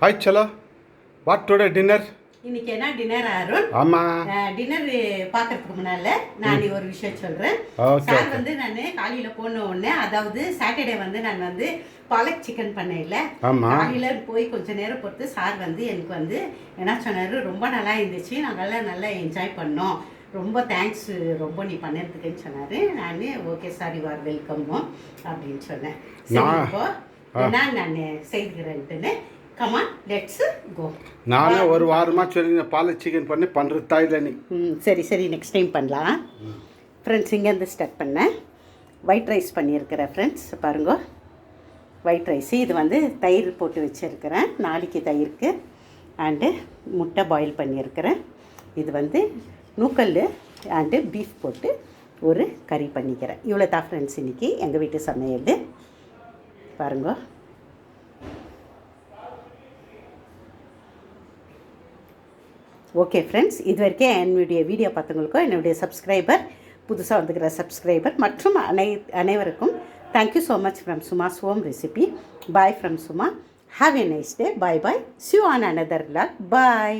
Hi Chala, what today dinner? இன்னைக்கு என்ன dinner Arun? ஆமா. டின்னர் பார்க்கறதுக்கு முன்னால நான் ஒரு விஷயம் சொல்றேன். சார் வந்து நான் காலையில போன உடனே அதாவது சாட்டர்டே வந்து நான் வந்து பாலக் சிக்கன் பண்ணேன் இல்ல. காலையில போய் கொஞ்ச நேரம் பொறுத்து சார் வந்து எனக்கு வந்து என்ன சொன்னாரு, ரொம்ப நல்லா இருந்துச்சு, நாங்கெல்லாம் நல்லா என்ஜாய் பண்ணோம், ரொம்ப தேங்க்ஸ், ரொம்ப நீ பண்ணதுக்குன்னு சொன்னாரு. நான் okay sir you are welcome அப்படின்னு சொன்னேன். சரி இப்போ நான் செய்கிறேன்ட்டுன்னு கமான் லெட்ஸ் கோ. நானே ஒரு வாரமாக சொல்லி பாலக் சிக்கன் பண்ணி பண்ணுறதா இல்லை நீ. சரி சரி நெக்ஸ்ட் டைம் பண்ணலாம். ஃப்ரெண்ட்ஸ் இங்கேருந்து ஸ்டார்ட் பண்ணேன். ஒயிட் ரைஸ் பண்ணியிருக்கிறேன் ஃப்ரெண்ட்ஸ், பாருங்க ஒயிட் ரைஸு. இது வந்து தயிர் போட்டு வச்சுருக்கிறேன், நாளைக்கு தயிருக்கு. அண்டு முட்டை பாயில் பண்ணியிருக்கிறேன். இது வந்து நூக்கல் அண்டு பீஃப் போட்டு ஒரு கறி பண்ணிக்கிறேன். இவ்வளோ தான் ஃப்ரெண்ட்ஸ் இன்றைக்கி எங்கள் வீட்டு சமையல். பாருங்க ஓகே ஃப்ரெண்ட்ஸ், இது வரைக்கும் என்னுடைய வீடியோ பார்த்தவங்களுக்கும் என்னுடைய சப்ஸ்கிரைபர், புதுசாக வந்துக்கிற சப்ஸ்கிரைபர் மற்றும் அனைவருக்கும் thank you so much from Suma's home recipe. Bye from Suma. Have a nice day. Bye bye. See you on another vlog. Bye.